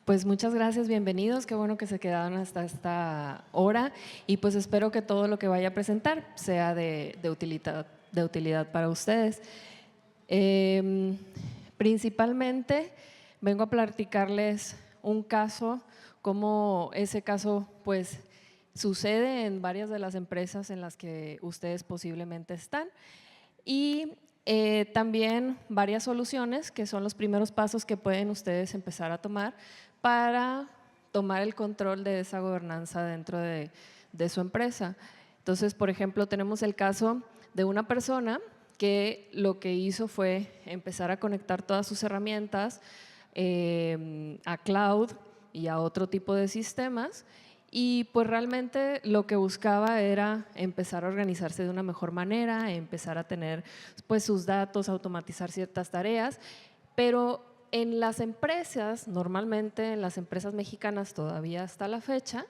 Pues muchas gracias, bienvenidos, qué bueno que se quedaron hasta esta hora y pues espero que todo lo que vaya a presentar sea de utilidad para ustedes. Principalmente vengo a platicarles un caso, cómo ese caso pues sucede en varias de las empresas en las que ustedes posiblemente están y también varias soluciones que son los primeros pasos que pueden ustedes empezar a tomar para tomar el control de esa gobernanza dentro de su empresa. Entonces, por ejemplo, tenemos el caso de una persona que lo que hizo fue empezar a conectar todas sus herramientas a cloud y a otro tipo de sistemas y pues realmente lo que buscaba era empezar a organizarse de una mejor manera, empezar a tener pues sus datos, automatizar ciertas tareas, pero en las empresas, normalmente en las empresas mexicanas todavía hasta la fecha,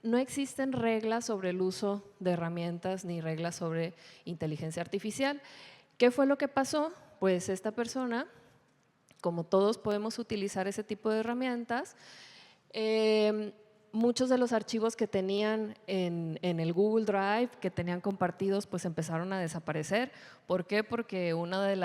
no existen reglas sobre el uso de herramientas ni reglas sobre inteligencia artificial. ¿Qué fue lo que pasó? Pues esta persona, como todos podemos utilizar ese tipo de herramientas, muchos de los archivos que tenían en el Google Drive, que tenían compartidos, pues empezaron a desaparecer. ¿Por qué? Porque uno de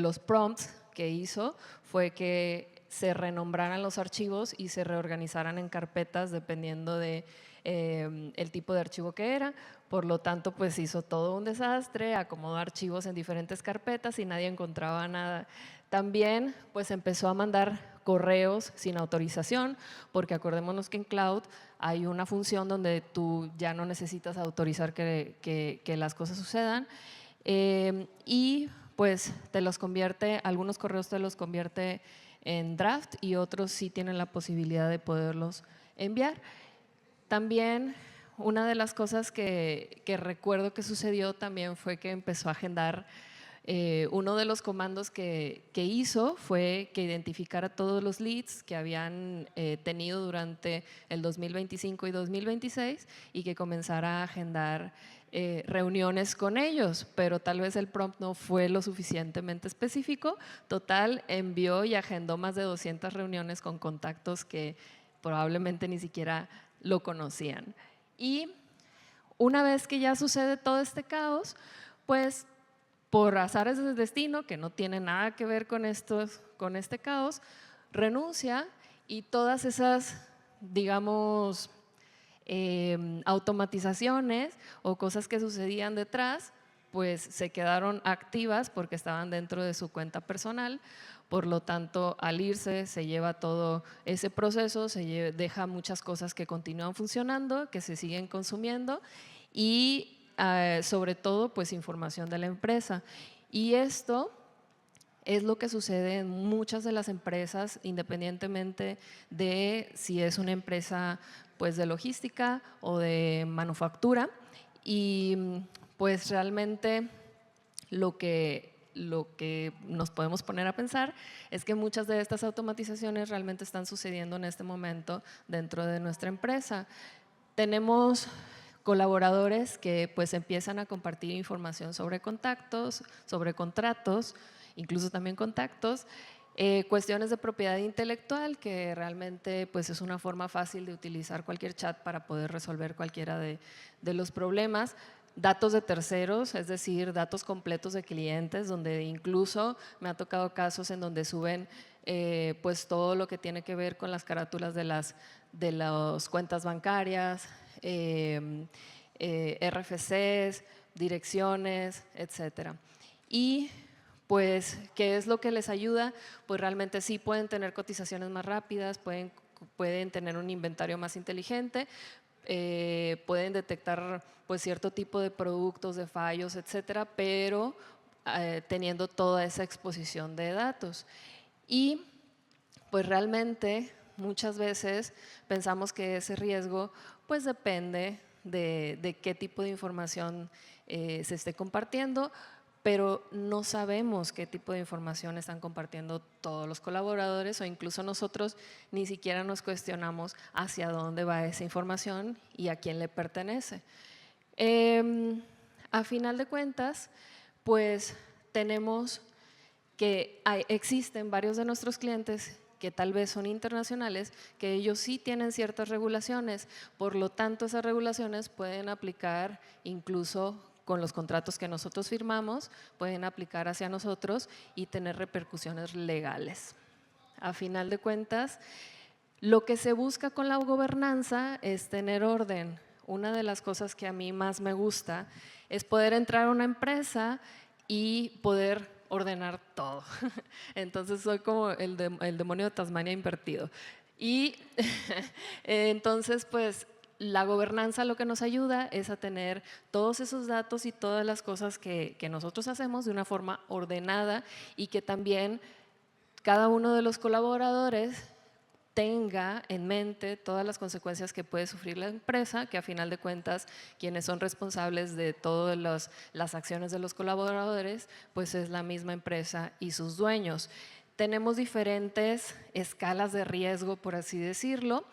los prompts que hizo fue que se renombraran los archivos y se reorganizaran en carpetas dependiendo de el tipo de archivo que era. Por lo tanto, pues hizo todo un desastre, acomodó archivos en diferentes carpetas y nadie encontraba nada. También pues empezó a mandar correos sin autorización, porque acordémonos que en cloud hay una función donde tú ya no necesitas autorizar que las cosas sucedan y pues te los convierte, algunos correos te los convierte en draft y otros sí tienen la posibilidad de poderlos enviar. También una de las cosas que recuerdo que sucedió también fue que empezó a agendar. Uno de los comandos que hizo fue que identificara todos los leads que habían tenido durante el 2025 y 2026 y que comenzara a agendar reuniones con ellos, pero tal vez el prompt no fue lo suficientemente específico. Total, envió y agendó más de 200 reuniones con contactos que probablemente ni siquiera lo conocían. Y una vez que ya sucede todo este caos, pues por azares del destino, que no tiene nada que ver con este caos, renuncia y todas esas, digamos, automatizaciones o cosas que sucedían detrás, pues se quedaron activas porque estaban dentro de su cuenta personal. Por lo tanto, al irse se lleva todo ese proceso, deja muchas cosas que continúan funcionando, que se siguen consumiendo y sobre todo pues información de la empresa. Y esto es lo que sucede en muchas de las empresas, independientemente de si es una empresa pues de logística o de manufactura. Y pues realmente lo que nos podemos poner a pensar es que muchas de estas automatizaciones realmente están sucediendo en este momento dentro de nuestra empresa. Tenemos colaboradores que pues empiezan a compartir información sobre contactos, sobre contratos, incluso también contactos, cuestiones de propiedad intelectual, que realmente pues es una forma fácil de utilizar cualquier chat para poder resolver cualquiera de los problemas. Datos de terceros, es decir, datos completos de clientes, donde incluso me ha tocado casos en donde suben pues todo lo que tiene que ver con las carátulas de las cuentas bancarias, RFCs, direcciones, etcétera. Y pues, ¿qué es lo que les ayuda? Pues realmente sí pueden tener cotizaciones más rápidas, pueden tener un inventario más inteligente, pueden detectar pues cierto tipo de productos, de fallos, etcétera, pero teniendo toda esa exposición de datos. Y pues realmente muchas veces pensamos que ese riesgo pues depende de qué tipo de información se esté compartiendo, pero no sabemos qué tipo de información están compartiendo todos los colaboradores o incluso nosotros ni siquiera nos cuestionamos hacia dónde va esa información y a quién le pertenece. A final de cuentas, pues tenemos que existen varios de nuestros clientes que tal vez son internacionales, que ellos sí tienen ciertas regulaciones, por lo tanto esas regulaciones pueden aplicar incluso con los contratos que nosotros firmamos, pueden aplicar hacia nosotros y tener repercusiones legales. A final de cuentas, lo que se busca con la gobernanza es tener orden. Una de las cosas que a mí más me gusta es poder entrar a una empresa y poder ordenar todo. Entonces soy como el demonio de Tasmania invertido. Y entonces, pues, la gobernanza lo que nos ayuda es a tener todos esos datos y todas las cosas que nosotros hacemos de una forma ordenada y que también cada uno de los colaboradores tenga en mente todas las consecuencias que puede sufrir la empresa, que a final de cuentas quienes son responsables de todas las acciones de los colaboradores, pues es la misma empresa y sus dueños. Tenemos diferentes escalas de riesgo, por así decirlo.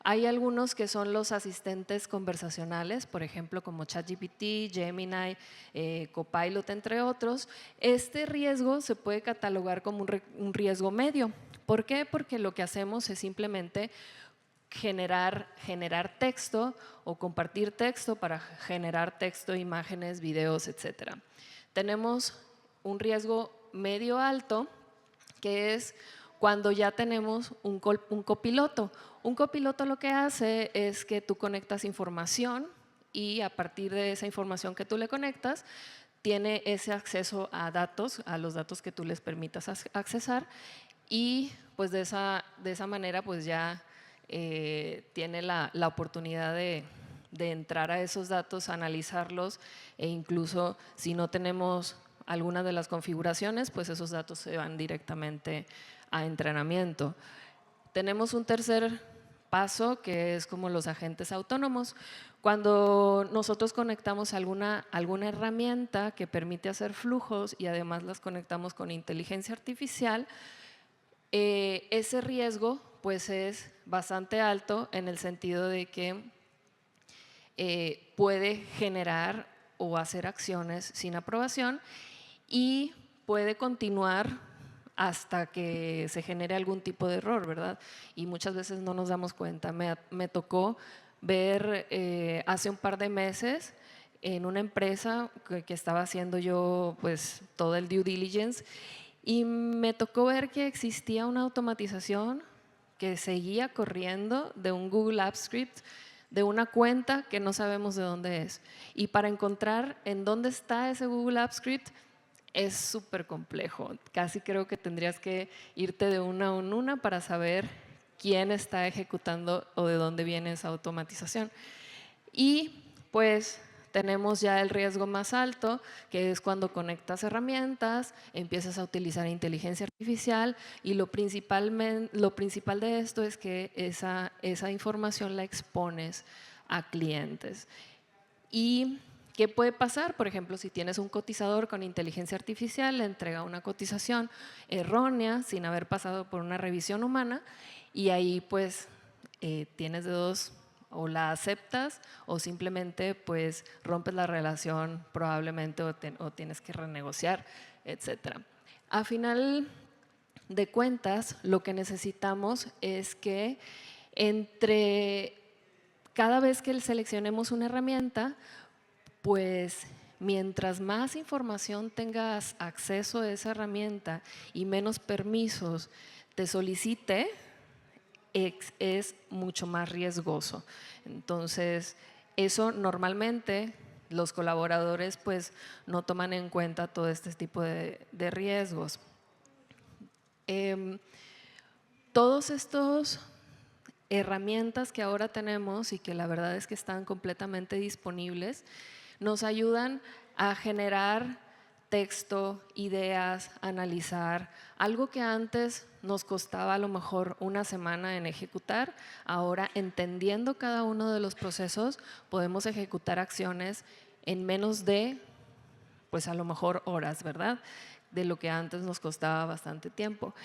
Hay algunos que son los asistentes conversacionales, por ejemplo, como ChatGPT, Gemini, Copilot, entre otros. Este riesgo se puede catalogar como un riesgo medio. ¿Por qué? Porque lo que hacemos es simplemente generar texto o compartir texto para generar texto, imágenes, videos, etc. Tenemos un riesgo medio alto, que es cuando ya tenemos un copiloto. Un copiloto lo que hace es que tú conectas información y a partir de esa información que tú le conectas, tiene ese acceso a datos, a los datos que tú les permitas accesar y pues de esa manera pues ya tiene la oportunidad de entrar a esos datos, analizarlos e incluso si no tenemos alguna de las configuraciones, pues esos datos se van directamente a entrenamiento. Tenemos un tercer paso que es como los agentes autónomos. Cuando nosotros conectamos alguna herramienta que permite hacer flujos y además las conectamos con inteligencia artificial, ese riesgo pues es bastante alto en el sentido de que puede generar o hacer acciones sin aprobación y puede continuar hasta que se genere algún tipo de error, ¿verdad? Y muchas veces no nos damos cuenta. Me tocó ver hace un par de meses en una empresa que estaba haciendo yo pues todo el due diligence y me tocó ver que existía una automatización que seguía corriendo de un Google Apps Script de una cuenta que no sabemos de dónde es. Y para encontrar en dónde está ese Google Apps Script es súper complejo. Casi creo que tendrías que irte de una en una para saber quién está ejecutando o de dónde viene esa automatización. Y pues tenemos ya el riesgo más alto, que es cuando conectas herramientas, empiezas a utilizar inteligencia artificial y lo principal de esto es que esa información la expones a clientes. ¿Y qué puede pasar? Por ejemplo, si tienes un cotizador con inteligencia artificial, le entrega una cotización errónea sin haber pasado por una revisión humana y ahí pues tienes de dos, o la aceptas o simplemente pues rompes la relación probablemente o tienes que renegociar, etc. A final de cuentas, lo que necesitamos es que cada vez que seleccionemos una herramienta, pues mientras más información tengas acceso a esa herramienta y menos permisos te solicite, es mucho más riesgoso. Entonces, eso normalmente los colaboradores pues no toman en cuenta todo este tipo de riesgos. Todos estos herramientas que ahora tenemos y que la verdad es que están completamente disponibles, nos ayudan a generar texto, ideas, analizar, algo que antes nos costaba a lo mejor una semana en ejecutar, ahora entendiendo cada uno de los procesos podemos ejecutar acciones en menos de, pues a lo mejor horas, ¿verdad? De lo que antes nos costaba bastante tiempo.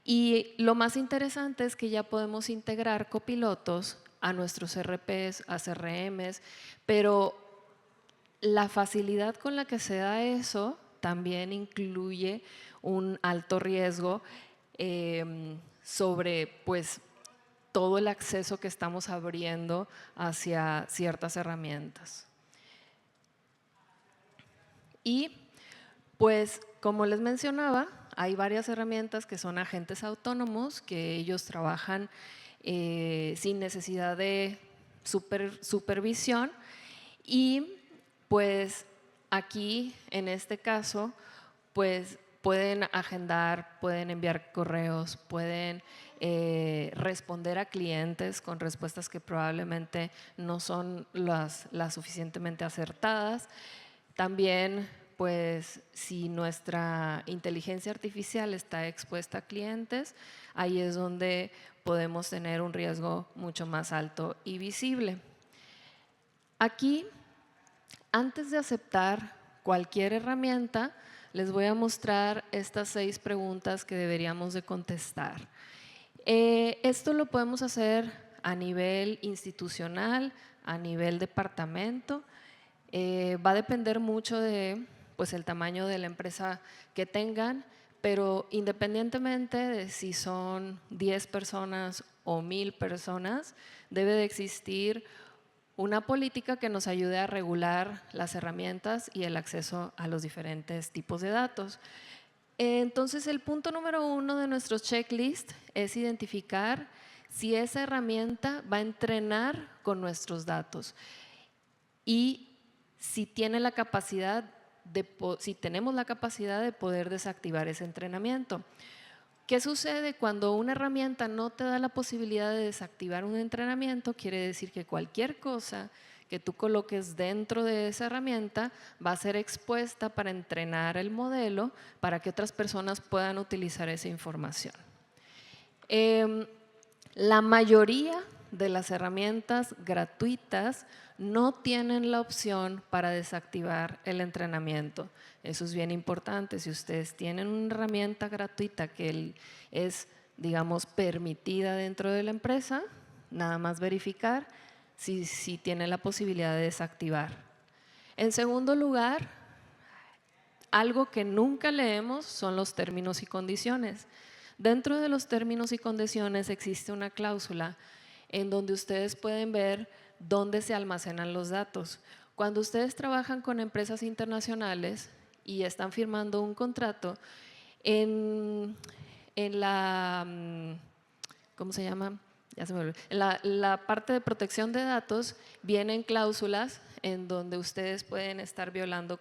Y lo más interesante es que ya podemos integrar copilotos a nuestros RPs, a CRMs, pero la facilidad con la que se da eso también incluye un alto riesgo. sobre pues todo el acceso que estamos abriendo hacia ciertas herramientas. Y pues como les mencionaba, hay varias herramientas que son agentes autónomos, que ellos trabajan sin necesidad de supervisión, y pues aquí en este caso pues pueden agendar, pueden enviar correos, pueden responder a clientes con respuestas que probablemente no son las suficientemente acertadas. También, pues, si nuestra inteligencia artificial está expuesta a clientes, ahí es donde podemos tener un riesgo mucho más alto y visible. Aquí, antes de aceptar cualquier herramienta, les voy a mostrar estas 6 preguntas que deberíamos de contestar. Esto lo podemos hacer a nivel institucional, a nivel departamento. Va a depender mucho de pues, el tamaño de la empresa que tengan, pero independientemente de si son 10 personas o 1000 personas, debe de existir una política que nos ayude a regular las herramientas y el acceso a los diferentes tipos de datos. Entonces, el punto número 1 de nuestro checklist es identificar si esa herramienta va a entrenar con nuestros datos y si tiene la capacidad si tenemos la capacidad de poder desactivar ese entrenamiento. ¿Qué sucede cuando una herramienta no te da la posibilidad de desactivar un entrenamiento? Quiere decir que cualquier cosa que tú coloques dentro de esa herramienta va a ser expuesta para entrenar el modelo para que otras personas puedan utilizar esa información. La mayoría de las herramientas gratuitas no tienen la opción para desactivar el entrenamiento. Eso es bien importante. Si ustedes tienen una herramienta gratuita que es, digamos, permitida dentro de la empresa, nada más verificar si tiene la posibilidad de desactivar. En segundo lugar, algo que nunca leemos son los términos y condiciones. Dentro de los términos y condiciones existe una cláusula en donde ustedes pueden ver dónde se almacenan los datos. Cuando ustedes trabajan con empresas internacionales y están firmando un contrato, en la, ¿cómo se llama? Ya se me olvidó. En la parte de protección de datos vienen cláusulas en donde ustedes pueden estar violando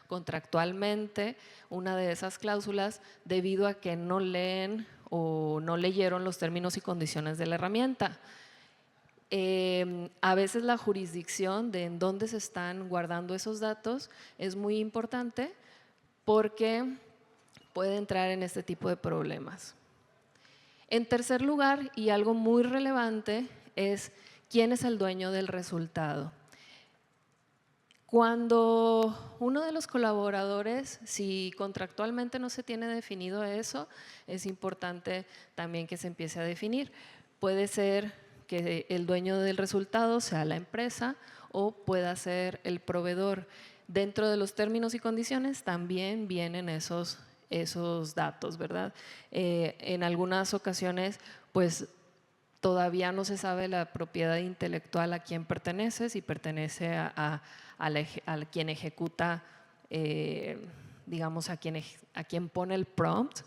contractualmente una de esas cláusulas debido a que no leen o no leyeron los términos y condiciones de la herramienta. A veces la jurisdicción de en dónde se están guardando esos datos es muy importante porque puede entrar en este tipo de problemas. En tercer lugar, y algo muy relevante, es quién es el dueño del resultado. Cuando uno de los colaboradores, si contractualmente no se tiene definido eso, es importante también que se empiece a definir. Puede ser que el dueño del resultado sea la empresa o pueda ser el proveedor. Dentro de los términos y condiciones también vienen esos datos, ¿verdad? En algunas ocasiones, pues todavía no se sabe la propiedad intelectual a quién pertenece, si pertenece a quien ejecuta, digamos, a quien pone el prompt,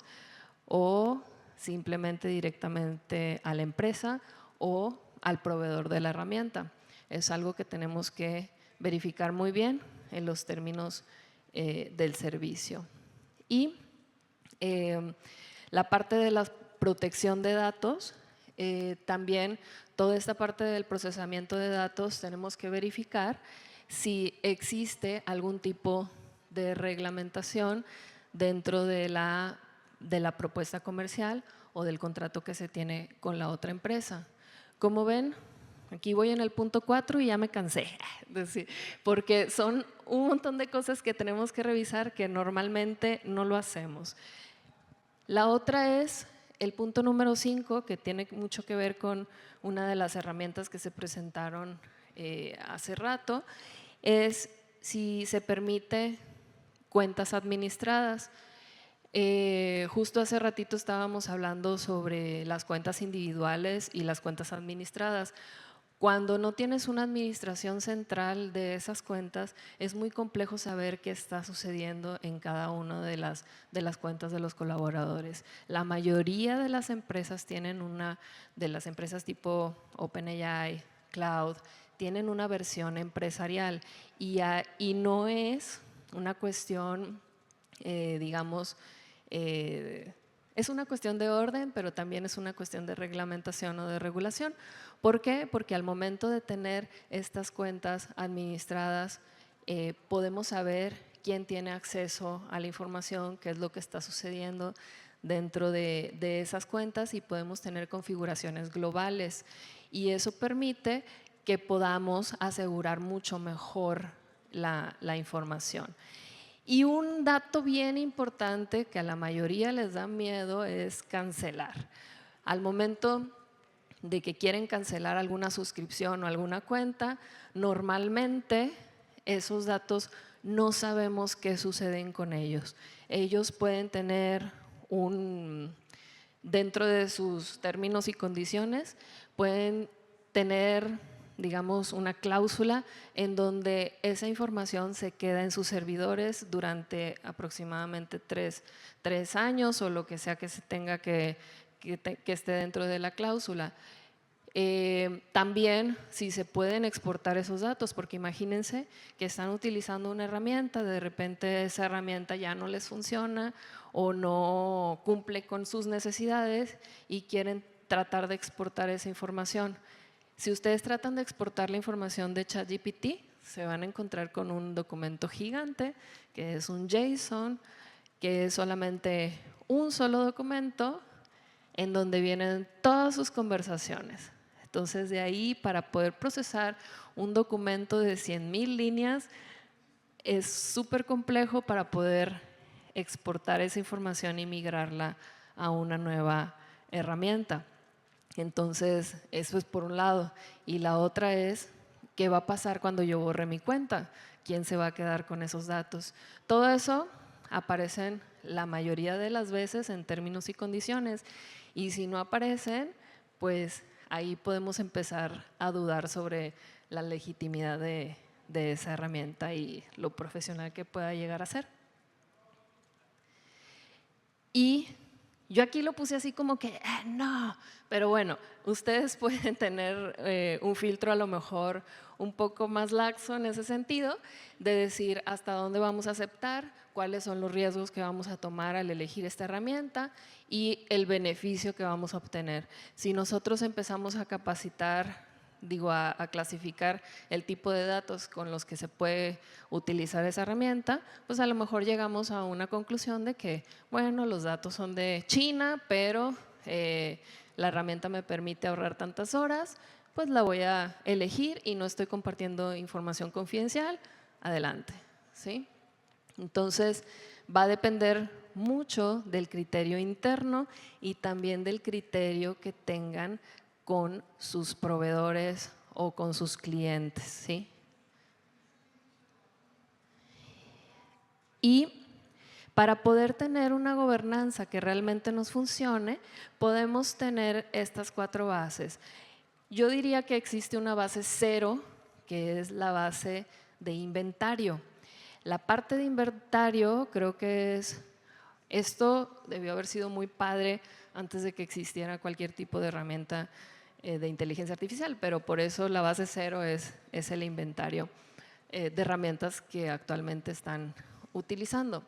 o simplemente directamente a la empresa o al proveedor de la herramienta. Es algo que tenemos que verificar muy bien en los términos del servicio. Y la parte de la protección de datos, también toda esta parte del procesamiento de datos tenemos que verificar si existe algún tipo de reglamentación dentro de la propuesta comercial o del contrato que se tiene con la otra empresa. Como ven, aquí voy en el punto 4 y ya me cansé, porque son un montón de cosas que tenemos que revisar que normalmente no lo hacemos. La otra es el punto número 5, que tiene mucho que ver con una de las herramientas que se presentaron hace rato, es si se permite cuentas administradas. Justo hace ratito estábamos hablando sobre las cuentas individuales y las cuentas administradas. Cuando no tienes una administración central de esas cuentas, es muy complejo saber qué está sucediendo en cada una de las cuentas de los colaboradores. La mayoría de las empresas tienen de las empresas tipo OpenAI, Cloud, tienen una versión empresarial y no es una cuestión, digamos, es una cuestión de orden, pero también es una cuestión de reglamentación o de regulación. ¿Por qué? Porque al momento de tener estas cuentas administradas, podemos saber quién tiene acceso a la información, qué es lo que está sucediendo dentro de esas cuentas y podemos tener configuraciones globales. Y eso permite que podamos asegurar mucho mejor la información. Y un dato bien importante que a la mayoría les da miedo es cancelar. Al momento de que quieren cancelar alguna suscripción o alguna cuenta, normalmente esos datos no sabemos qué suceden con ellos. Ellos pueden tener dentro de sus términos y condiciones, pueden tener, digamos, una cláusula en donde esa información se queda en sus servidores durante aproximadamente tres años o lo que sea que se tenga que esté dentro de la cláusula. También si se pueden exportar esos datos, porque imagínense que están utilizando una herramienta, de repente esa herramienta ya no les funciona o no cumple con sus necesidades y quieren tratar de exportar esa información. Si ustedes tratan de exportar la información de ChatGPT, se van a encontrar con un documento gigante que es un JSON, que es solamente un solo documento en donde vienen todas sus conversaciones. Entonces, de ahí, para poder procesar un documento de 100,000 líneas, es súper complejo para poder exportar esa información y migrarla a una nueva herramienta. Entonces, eso es por un lado. Y la otra es, ¿qué va a pasar cuando yo borre mi cuenta? ¿Quién se va a quedar con esos datos? Todo eso aparecen la mayoría de las veces en términos y condiciones. Y si no aparecen, pues ahí podemos empezar a dudar sobre la legitimidad de esa herramienta y lo profesional que pueda llegar a ser. Y yo aquí lo puse así como que, no, pero bueno, ustedes pueden tener un filtro a lo mejor un poco más laxo en ese sentido, de decir hasta dónde vamos a aceptar, cuáles son los riesgos que vamos a tomar al elegir esta herramienta y el beneficio que vamos a obtener. Si nosotros empezamos a capacitar, a clasificar el tipo de datos con los que se puede utilizar esa herramienta, pues a lo mejor llegamos a una conclusión de que, bueno, los datos son de China, pero la herramienta me permite ahorrar tantas horas, pues la voy a elegir y no estoy compartiendo información confidencial, adelante, ¿sí? Entonces, va a depender mucho del criterio interno y también del criterio que tengan con sus proveedores o con sus clientes, ¿sí? Y para poder tener una gobernanza que realmente nos funcione, podemos tener estas 4 bases. Yo diría que existe una base 0, que es la base de inventario. La parte de inventario creo que esto debió haber sido muy padre antes de que existiera cualquier tipo de herramienta de inteligencia artificial, pero por eso la base 0 es el inventario de herramientas que actualmente están utilizando.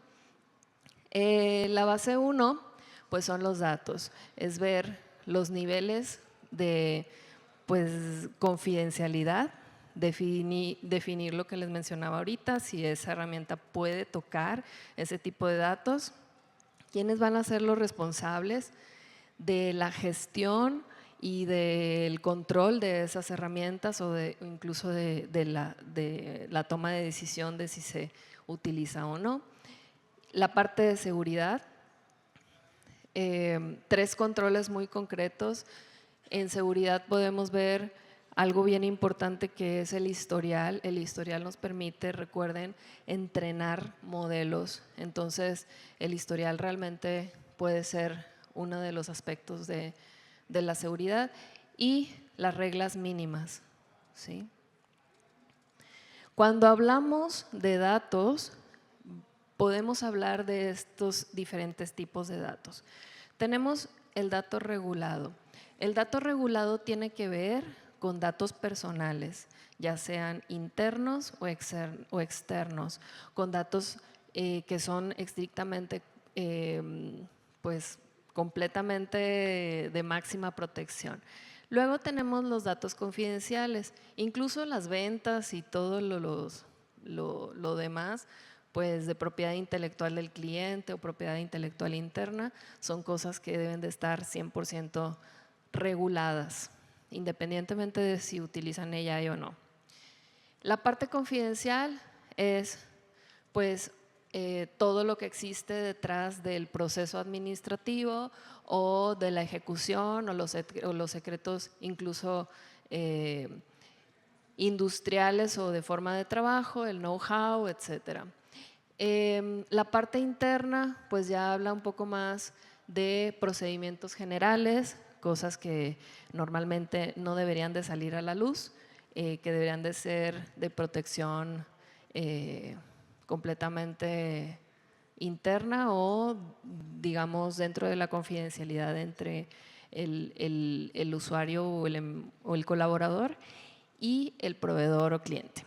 La base 1, pues son los datos, es ver los niveles de confidencialidad, definir lo que les mencionaba ahorita, si esa herramienta puede tocar ese tipo de datos, quiénes van a ser los responsables de la gestión y del control de esas herramientas o incluso de la toma de decisión de si se utiliza o no. La parte de seguridad, 3 controles muy concretos. En seguridad podemos ver algo bien importante que es el historial. El historial nos permite, recuerden, entrenar modelos. Entonces, el historial realmente puede ser uno de los aspectos de la seguridad y las reglas mínimas, ¿sí? Cuando hablamos de datos, podemos hablar de estos diferentes tipos de datos. Tenemos el dato regulado. El dato regulado tiene que ver con datos personales, ya sean internos o externos, con datos que son estrictamente, pues, completamente de máxima protección. Luego tenemos los datos confidenciales, incluso las ventas y todo lo demás, pues de propiedad intelectual del cliente o propiedad intelectual interna, son cosas que deben de estar 100% reguladas, independientemente de si utilizan AI o no. La parte confidencial es pues todo lo que existe detrás del proceso administrativo o de la ejecución o los secretos incluso industriales o de forma de trabajo, el know-how, etcétera. La parte interna pues ya habla un poco más de procedimientos generales, cosas que normalmente no deberían de salir a la luz, que deberían de ser de protección completamente interna o digamos dentro de la confidencialidad entre el usuario o el colaborador y el proveedor o cliente.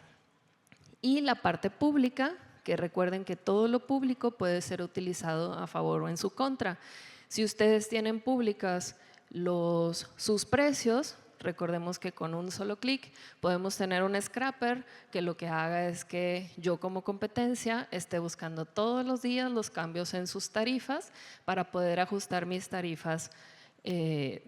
Y la parte pública, que recuerden que todo lo público puede ser utilizado a favor o en su contra. Si ustedes tienen públicas sus precios, recordemos que con un solo clic podemos tener un scrapper que lo que haga es que yo como competencia esté buscando todos los días los cambios en sus tarifas para poder ajustar mis tarifas de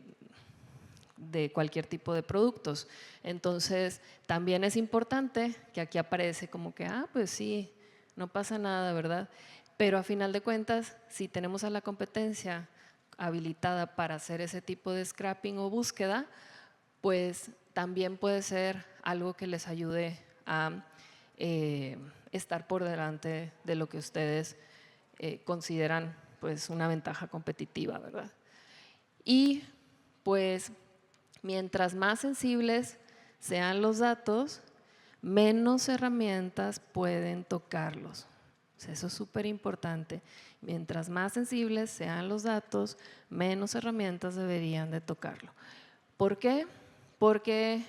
cualquier tipo de productos. Entonces, también es importante que aquí aparece como que, pues sí, no pasa nada, ¿verdad? Pero a final de cuentas, si tenemos a la competencia habilitada para hacer ese tipo de scrapping o búsqueda, pues también puede ser algo que les ayude a estar por delante de lo que ustedes consideran pues una ventaja competitiva, ¿verdad? Y pues mientras más sensibles sean los datos, menos herramientas pueden tocarlos. O sea, eso es súper importante. Mientras más sensibles sean los datos, menos herramientas deberían de tocarlo. ¿Por qué? Porque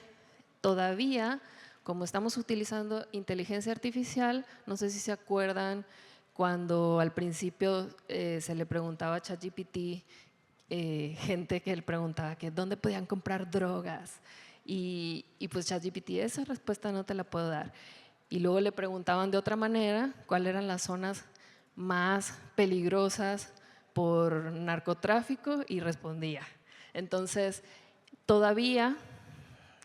todavía, como estamos utilizando inteligencia artificial, no sé si se acuerdan cuando al principio se le preguntaba a ChatGPT, gente que le preguntaba que dónde podían comprar drogas y pues ChatGPT esa respuesta no te la puedo dar. Y luego le preguntaban de otra manera cuáles eran las zonas más peligrosas por narcotráfico y respondía. Entonces, todavía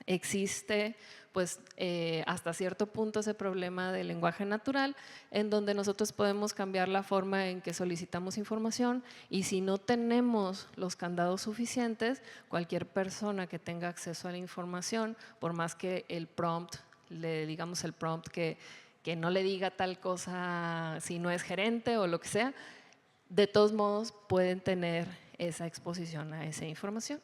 existe pues hasta cierto punto ese problema del lenguaje natural en donde nosotros podemos cambiar la forma en que solicitamos información y si no tenemos los candados suficientes, cualquier persona que tenga acceso a la información, por más que el prompt, le digamos el prompt que no le diga tal cosa si no es gerente o lo que sea, de todos modos pueden tener esa exposición a esa información.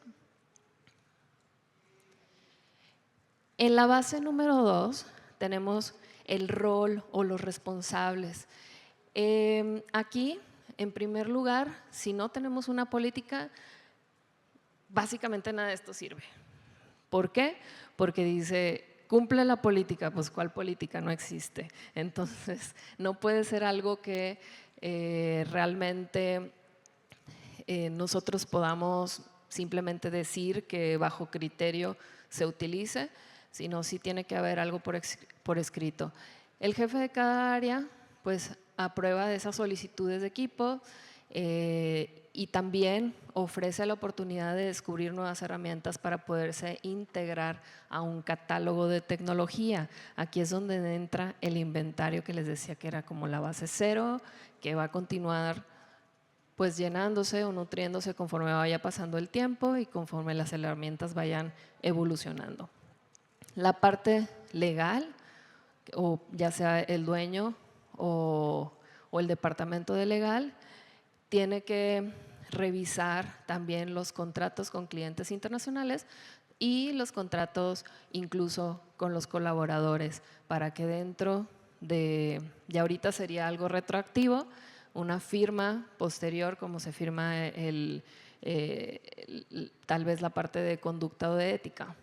En la base número 2 tenemos el rol o los responsables. Aquí, en primer lugar, si no tenemos una política, básicamente nada de esto sirve. ¿Por qué? Porque dice, cumple la política, pues ¿cuál política? No existe. Entonces, no puede ser algo que realmente nosotros podamos simplemente decir que bajo criterio se utilice, sino sí tiene que haber algo por escrito. El jefe de cada área pues aprueba de esas solicitudes de equipo y también ofrece la oportunidad de descubrir nuevas herramientas para poderse integrar a un catálogo de tecnología. Aquí es donde entra el inventario que les decía que era como la base cero, que va a continuar pues llenándose o nutriéndose conforme vaya pasando el tiempo y conforme las herramientas vayan evolucionando. La parte legal, o ya sea el dueño o el departamento de legal, tiene que revisar también los contratos con clientes internacionales y los contratos incluso con los colaboradores, para que dentro de, ya ahorita sería algo retroactivo, una firma posterior, como se firma tal vez la parte de conducta o de ética.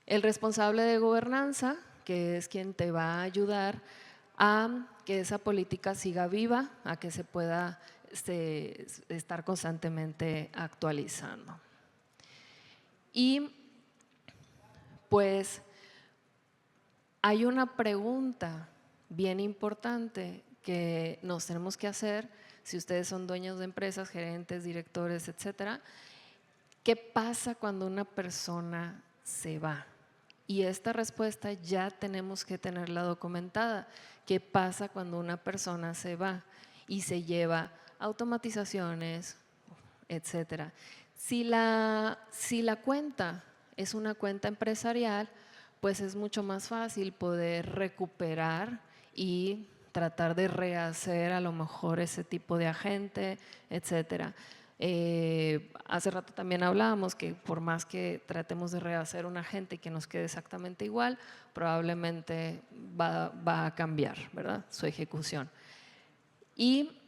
El responsable de gobernanza, que es quien te va a ayudar a que esa política siga viva, a que se pueda estar constantemente actualizando. Y pues hay una pregunta bien importante que nos tenemos que hacer si ustedes son dueños de empresas, gerentes, directores, etcétera. ¿Qué pasa cuando una persona se va? Y esta respuesta ya tenemos que tenerla documentada. ¿Qué pasa cuando una persona se va y se lleva automatizaciones, etcétera? Si la cuenta es una cuenta empresarial, pues es mucho más fácil poder recuperar y tratar de rehacer a lo mejor ese tipo de agente, etcétera. Hace rato también hablábamos que por más que tratemos de rehacer un agente y que nos quede exactamente igual, probablemente va a cambiar, ¿verdad?, su ejecución. Y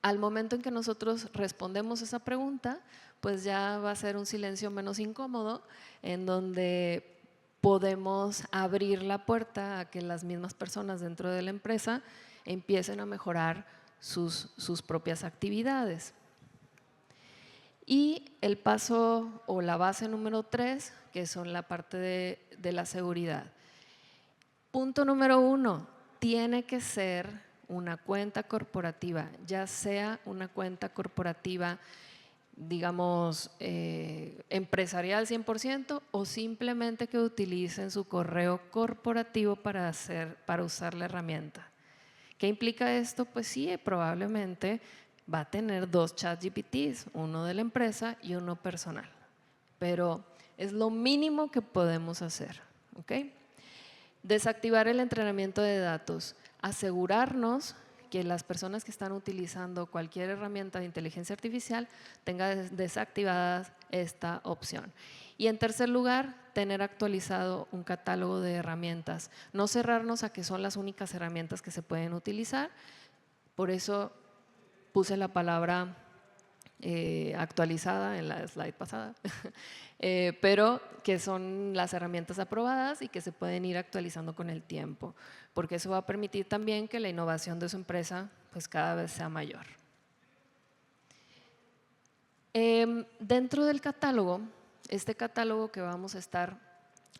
al momento en que nosotros respondemos esa pregunta, pues ya va a ser un silencio menos incómodo, en donde podemos abrir la puerta a que las mismas personas dentro de la empresa empiecen a mejorar sus propias actividades. Y el paso o la base número 3, que son la parte de la seguridad. Punto número 1, tiene que ser una cuenta corporativa, ya sea una cuenta corporativa, digamos, empresarial 100%, o simplemente que utilicen su correo corporativo para usar la herramienta. ¿Qué implica esto? Pues sí, probablemente va a tener 2 ChatGPTs, uno de la empresa y uno personal, pero es lo mínimo que podemos hacer, ¿ok? Desactivar el entrenamiento de datos, asegurarnos que las personas que están utilizando cualquier herramienta de inteligencia artificial tengan desactivada esta opción. Y en tercer lugar, tener actualizado un catálogo de herramientas. No cerrarnos a que son las únicas herramientas que se pueden utilizar. Por eso puse la palabra actualizada en la slide pasada, pero que son las herramientas aprobadas y que se pueden ir actualizando con el tiempo, porque eso va a permitir también que la innovación de su empresa pues cada vez sea mayor. Dentro del catálogo, este catálogo que vamos a estar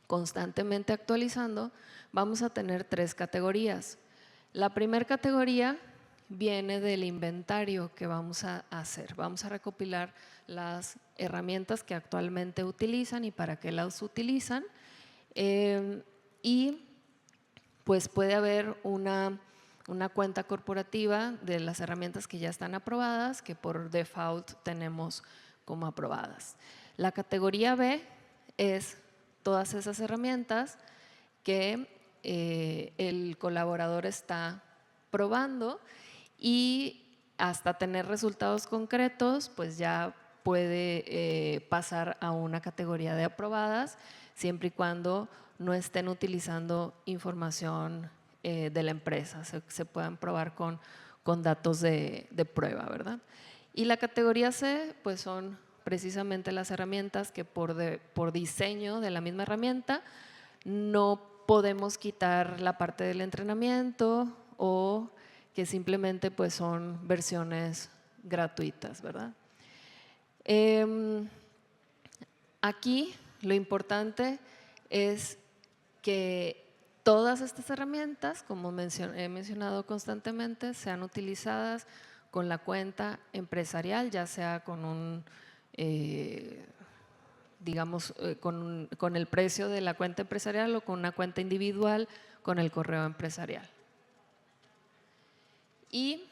constantemente actualizando, vamos a tener 3 categorías. La primera categoría viene del inventario que vamos a hacer. Vamos a recopilar las herramientas que actualmente utilizan y para qué las utilizan. Y pues puede haber una cuenta corporativa de las herramientas que ya están aprobadas, que por default tenemos como aprobadas. La categoría B es todas esas herramientas que el colaborador está probando, y hasta tener resultados concretos, pues ya puede pasar a una categoría de aprobadas, siempre y cuando no estén utilizando información de la empresa, se puedan probar con datos de prueba, ¿verdad? Y la categoría C, pues son precisamente las herramientas que por diseño de la misma herramienta no podemos quitar la parte del entrenamiento, o que simplemente pues son versiones gratuitas, ¿verdad? Aquí lo importante es que todas estas herramientas, como he mencionado constantemente, sean utilizadas con la cuenta empresarial, ya sea con un digamos, con el precio de la cuenta empresarial o con una cuenta individual con el correo empresarial. Y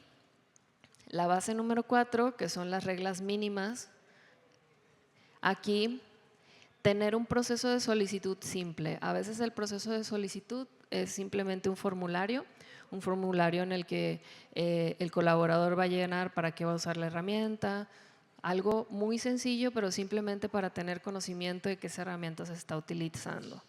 la base número 4, que son las reglas mínimas. Aquí tener un proceso de solicitud simple. A veces el proceso de solicitud es simplemente un formulario en el que el colaborador va a llenar para qué va a usar la herramienta, algo muy sencillo, pero simplemente para tener conocimiento de qué esa herramienta se está utilizando.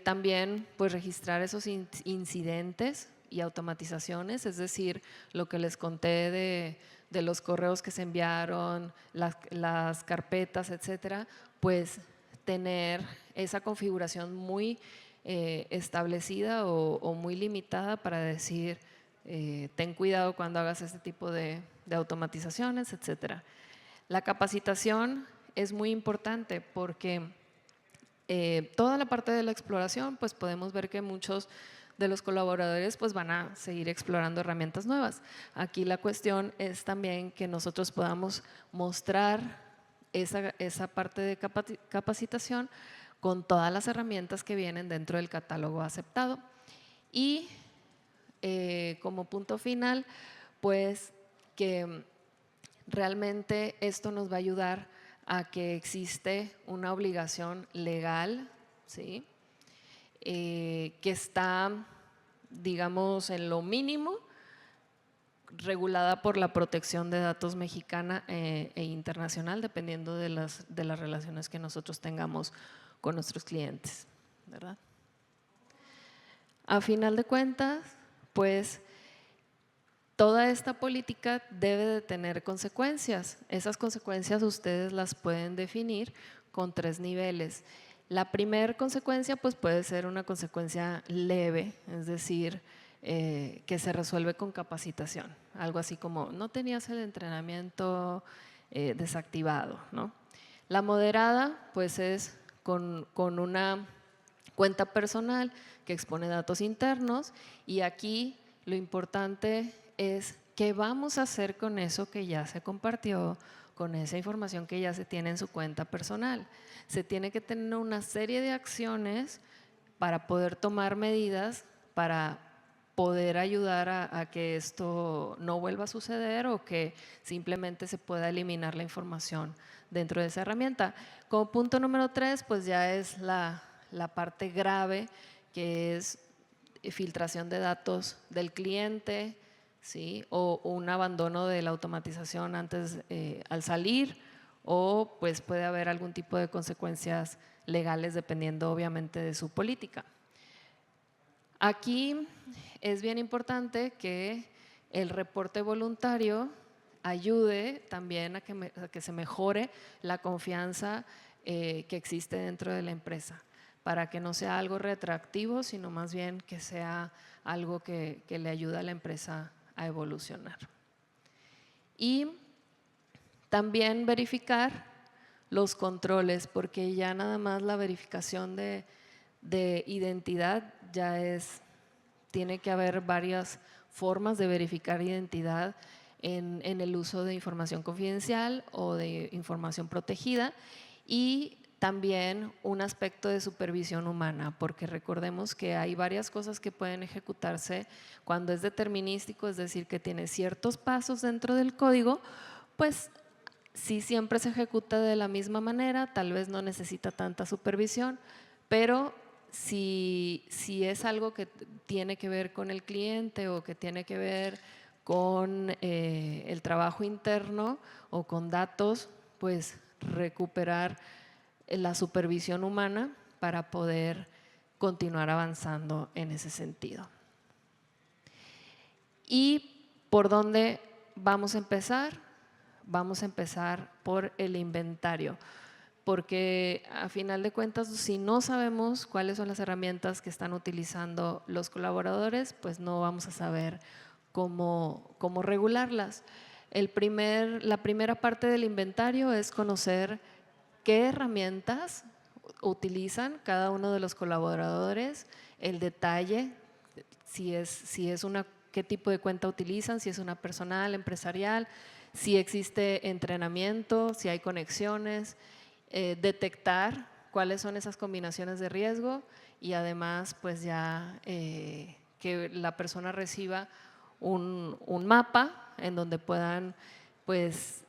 También pues registrar esos incidentes y automatizaciones, es decir, lo que les conté de los correos que se enviaron, las carpetas, etcétera, pues tener esa configuración muy establecida o muy limitada para decir, ten cuidado cuando hagas este tipo de automatizaciones, etcétera. La capacitación es muy importante porque toda la parte de la exploración, pues podemos ver que muchos de los colaboradores pues van a seguir explorando herramientas nuevas. Aquí la cuestión es también que nosotros podamos mostrar esa parte de capacitación con todas las herramientas que vienen dentro del catálogo aceptado. Y como punto final, pues que realmente esto nos va a ayudar a que existe una obligación legal, ¿sí? Que está, digamos, en lo mínimo, regulada por la protección de datos mexicana e internacional, dependiendo de las relaciones que nosotros tengamos con nuestros clientes, ¿verdad? A final de cuentas, pues toda esta política debe de tener consecuencias. Esas consecuencias ustedes las pueden definir con 3 niveles. La primera consecuencia pues puede ser una consecuencia leve, es decir, que se resuelve con capacitación. Algo así como, no tenías el entrenamiento desactivado, ¿no? La moderada pues es con una cuenta personal que expone datos internos, y aquí lo importante es qué vamos a hacer con eso que ya se compartió, con esa información que ya se tiene en su cuenta personal. Se tiene que tener una serie de acciones para poder tomar medidas para poder ayudar a que esto no vuelva a suceder o que simplemente se pueda eliminar la información dentro de esa herramienta. Como punto número 3, pues ya es la parte grave, que es filtración de datos del cliente, ¿sí? O un abandono de la automatización antes al salir, o pues puede haber algún tipo de consecuencias legales dependiendo obviamente de su política. Aquí es bien importante que el reporte voluntario ayude también a que se mejore la confianza que existe dentro de la empresa, para que no sea algo retroactivo, sino más bien que sea algo que le ayude a la empresa a evolucionar. Y también verificar los controles, porque ya nada más la verificación de identidad ya tiene que haber varias formas de verificar identidad en el uso de información confidencial o de información protegida, y también un aspecto de supervisión humana, porque recordemos que hay varias cosas que pueden ejecutarse cuando es determinístico, es decir, que tiene ciertos pasos dentro del código, pues si siempre se ejecuta de la misma manera, tal vez no necesita tanta supervisión, pero si es algo que tiene que ver con el cliente o que tiene que ver con el trabajo interno o con datos, pues recuperar la supervisión humana para poder continuar avanzando en ese sentido. ¿Y por dónde vamos a empezar? Vamos a empezar por el inventario, porque a final de cuentas, si no sabemos cuáles son las herramientas que están utilizando los colaboradores, pues no vamos a saber cómo regularlas. La primera parte del inventario es conocer qué herramientas utilizan cada uno de los colaboradores, el detalle, qué tipo de cuenta utilizan, si es una personal, empresarial, si existe entrenamiento, si hay conexiones, detectar cuáles son esas combinaciones de riesgo, y además pues ya que la persona reciba un mapa en donde puedan pues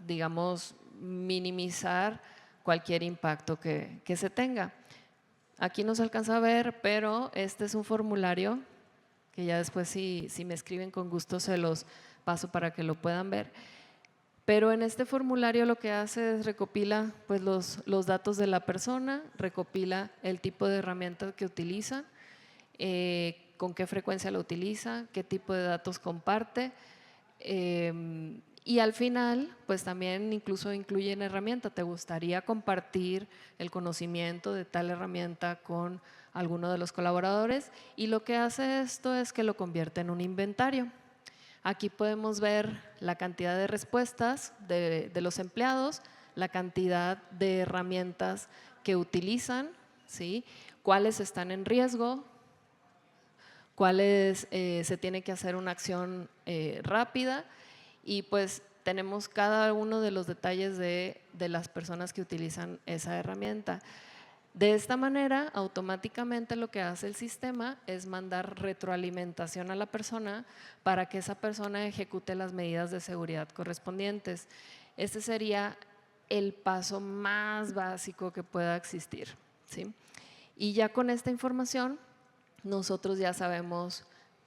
digamos minimizar cualquier impacto que se tenga. Aquí no se alcanza a ver, pero este es un formulario que ya después si me escriben con gusto se los paso para que lo puedan ver. Pero en este formulario lo que hace es recopila pues, los datos de la persona, recopila el tipo de herramienta que utiliza, con qué frecuencia lo utiliza, qué tipo de datos comparte, y al final, pues también incluso incluyen herramienta. ¿Te gustaría compartir el conocimiento de tal herramienta con alguno de los colaboradores? Y lo que hace esto es que lo convierte en un inventario. Aquí podemos ver la cantidad de respuestas de los empleados, la cantidad de herramientas que utilizan, ¿sí? Cuáles están en riesgo, cuáles se tiene que hacer una acción rápida, y pues tenemos cada uno de los detalles de las personas que utilizan esa herramienta. De esta manera, automáticamente lo que hace el sistema es mandar retroalimentación a la persona para que esa persona ejecute las medidas de seguridad correspondientes. Este sería el paso más básico que pueda existir, ¿sí? Y ya con esta información, nosotros ya sabemos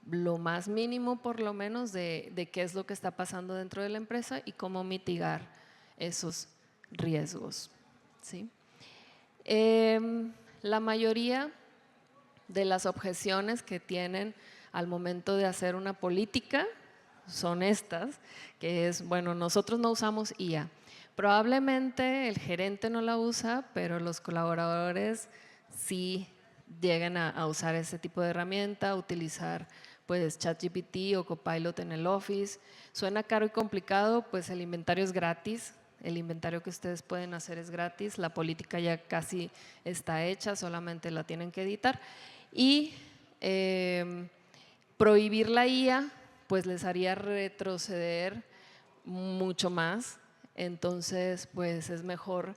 lo más mínimo, por lo menos, de qué es lo que está pasando dentro de la empresa y cómo mitigar esos riesgos, ¿sí? La mayoría de las objeciones que tienen al momento de hacer una política son estas, que es, bueno, nosotros no usamos IA. Probablemente el gerente no la usa, pero los colaboradores sí llegan a usar ese tipo de herramienta, a utilizar pues ChatGPT o Copilot en el Office. Suena caro y complicado, pues el inventario es gratis. El inventario que ustedes pueden hacer es gratis, la política ya casi está hecha, solamente la tienen que editar. Y prohibir la IA, pues les haría retroceder mucho más. Entonces, pues es mejor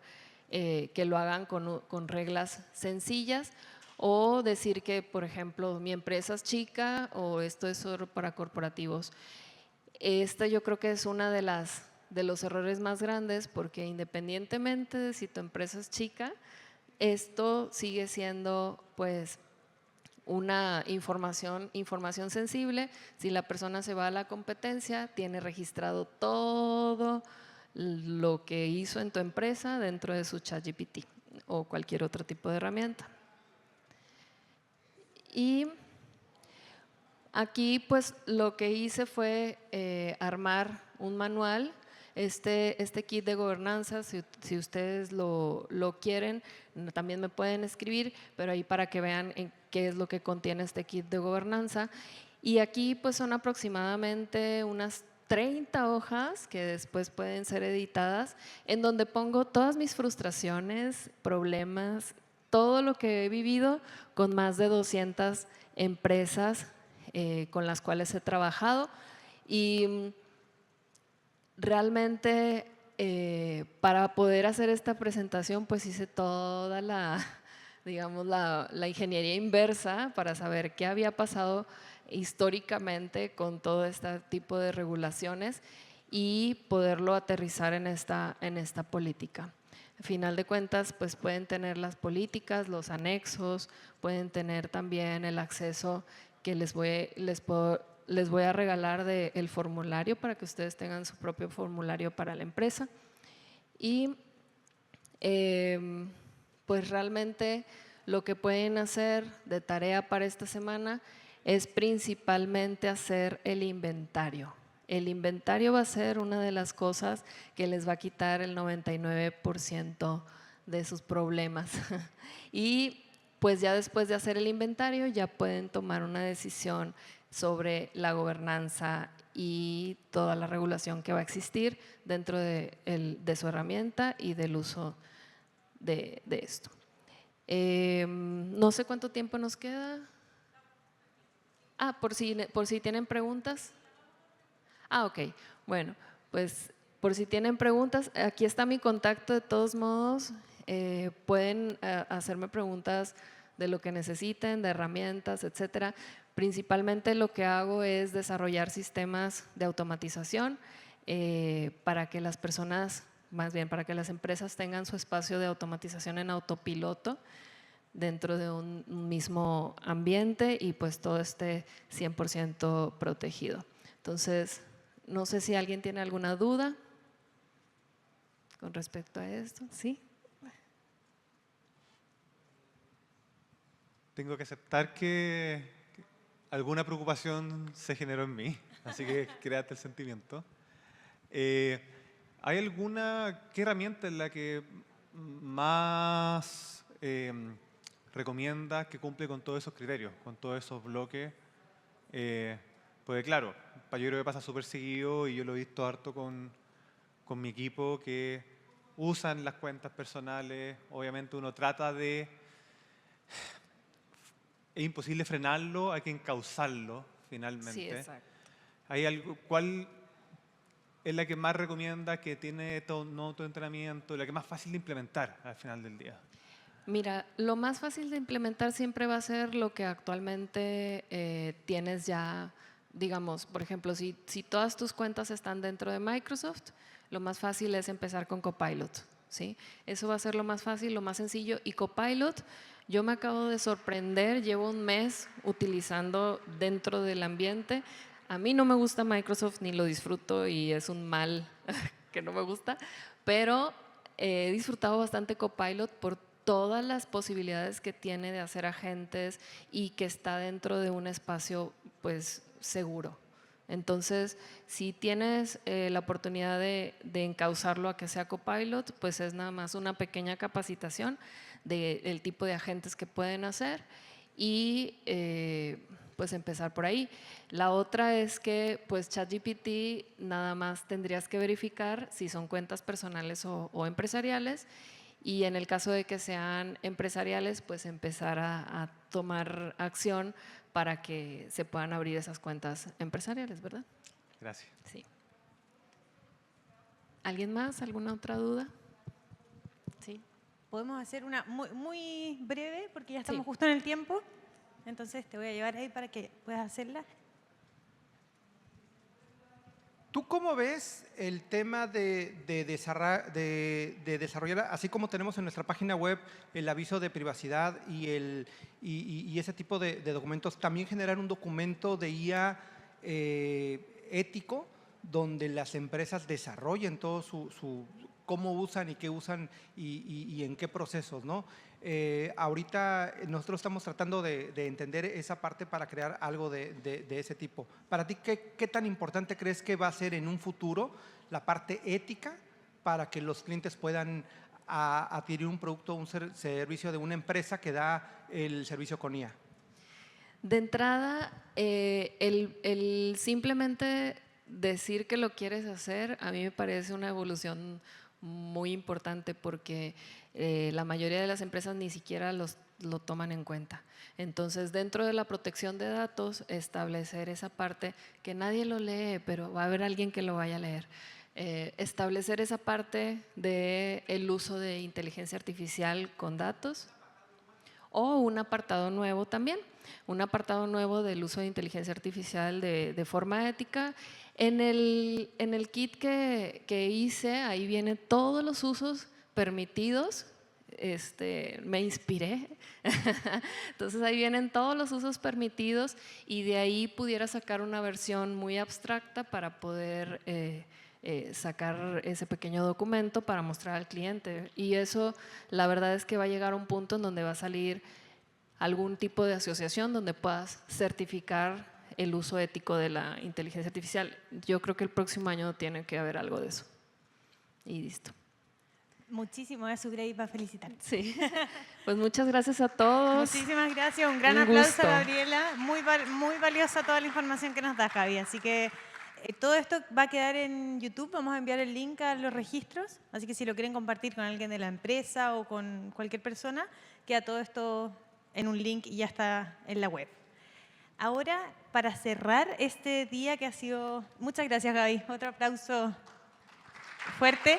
que lo hagan con reglas sencillas, o decir que, por ejemplo, mi empresa es chica o esto es solo para corporativos. Esta yo creo que es una de los errores más grandes, porque independientemente de si tu empresa es chica, esto sigue siendo pues una información sensible. Si la persona se va a la competencia, tiene registrado todo lo que hizo en tu empresa dentro de su ChatGPT o cualquier otro tipo de herramienta. Y aquí pues lo que hice fue armar un manual, este kit de gobernanza. Si ustedes lo quieren, también me pueden escribir, pero ahí para que vean en qué es lo que contiene este kit de gobernanza. Y aquí pues son aproximadamente unas 30 hojas que después pueden ser editadas, en donde pongo todas mis frustraciones, problemas, todo lo que he vivido con más de 200 empresas con las cuales he trabajado. Y realmente para poder hacer esta presentación pues hice toda digamos, la ingeniería inversa para saber qué había pasado históricamente con todo este tipo de regulaciones y poderlo aterrizar en esta política. Al final de cuentas, pues pueden tener las políticas, los anexos, pueden tener también el acceso que les voy a regalar del formulario para que ustedes tengan su propio formulario para la empresa. Y pues realmente lo que pueden hacer de tarea para esta semana es principalmente hacer el inventario. El inventario va a ser una de las cosas que les va a quitar el 99% de sus problemas. Y pues ya después de hacer el inventario ya pueden tomar una decisión sobre la gobernanza y toda la regulación que va a existir dentro de su herramienta y del uso de esto. No sé cuánto tiempo nos queda. Por si tienen preguntas. Ok, bueno, pues por si tienen preguntas, aquí está mi contacto de todos modos. Pueden hacerme preguntas de lo que necesiten, de herramientas, etcétera. Principalmente lo que hago es desarrollar sistemas de automatización para que las personas más bien para que las empresas tengan su espacio de automatización en autopiloto dentro de un mismo ambiente y pues todo esté 100% protegido. Entonces, no sé si alguien tiene alguna duda con respecto a esto. ¿Sí? Tengo que aceptar que alguna preocupación se generó en mí, así que créate el sentimiento. ¿Hay qué herramienta es la que más recomienda que cumple con todos esos criterios, con todos esos bloques? Porque claro, yo creo que pasa súper seguido y yo lo he visto harto con mi equipo que usan las cuentas personales. Obviamente uno trata de... Es imposible frenarlo, hay que encauzarlo finalmente. Sí, exacto. ¿Cuál es la que más recomienda, que tiene todo entrenamiento, la que más fácil de implementar al final del día? Mira, lo más fácil de implementar siempre va a ser lo que actualmente tienes ya, digamos, por ejemplo, si todas tus cuentas están dentro de Microsoft, lo más fácil es empezar con Copilot, ¿sí? Eso va a ser lo más fácil, lo más sencillo. Y Copilot, yo me acabo de sorprender, llevo un mes utilizando dentro del ambiente. A mí no me gusta Microsoft ni lo disfruto y es un mal que no me gusta, pero he disfrutado bastante Copilot por todas las posibilidades que tiene de hacer agentes y que está dentro de un espacio pues seguro. Entonces, si tienes la oportunidad de encauzarlo a que sea Copilot, pues es nada más una pequeña capacitación del tipo de agentes que pueden hacer y pues empezar por ahí. La otra es que pues ChatGPT nada más tendrías que verificar si son cuentas personales o empresariales, y en el caso de que sean empresariales, pues empezar a tomar acción para que se puedan abrir esas cuentas empresariales, ¿verdad? Gracias. Sí. ¿Alguien más? ¿Alguna otra duda? Sí. Podemos hacer una muy breve porque ya estamos Sí. justo en el tiempo. Entonces te voy a llevar ahí para que puedas hacerla. ¿Tú cómo ves el tema de desarrollar, así como tenemos en nuestra página web el aviso de privacidad y ese tipo de documentos, también generar un documento de IA ético donde las empresas desarrollen todo cómo usan y qué usan y en qué procesos, ¿no? Ahorita nosotros estamos tratando de entender esa parte para crear algo de ese tipo. Para ti, ¿qué tan importante crees que va a ser en un futuro la parte ética para que los clientes puedan adquirir un producto o un servicio de una empresa que da el servicio con IA? De entrada, el simplemente decir que lo quieres hacer, a mí me parece una evolución muy importante porque la mayoría de las empresas ni siquiera lo toman en cuenta. Entonces, dentro de la protección de datos, establecer esa parte que nadie lo lee, pero va a haber alguien que lo vaya a leer. Establecer esa parte del uso de inteligencia artificial con datos, o un apartado nuevo también, un apartado nuevo del uso de inteligencia artificial de forma ética. En el kit que hice, ahí vienen todos los usos permitidos. Me inspiré. Entonces ahí vienen todos los usos permitidos y de ahí pudiera sacar una versión muy abstracta para poder sacar ese pequeño documento para mostrar al cliente. Y eso, la verdad es que va a llegar a un punto en donde va a salir algún tipo de asociación donde puedas certificar el uso ético de la inteligencia artificial. Yo creo que el próximo año tiene que haber algo de eso. Y listo. Muchísimo, es su grade para felicitar. Sí. Pues muchas gracias a todos. Muchísimas gracias, un gran aplauso a Gabriela. Muy valiosa toda la información que nos da, Javi. Así que todo esto va a quedar en YouTube. Vamos a enviar el link a los registros. Así que si lo quieren compartir con alguien de la empresa o con cualquier persona, queda todo esto en un link y ya está en la web. Ahora, para cerrar este día que ha sido... Muchas gracias, Gaby. Otro aplauso fuerte.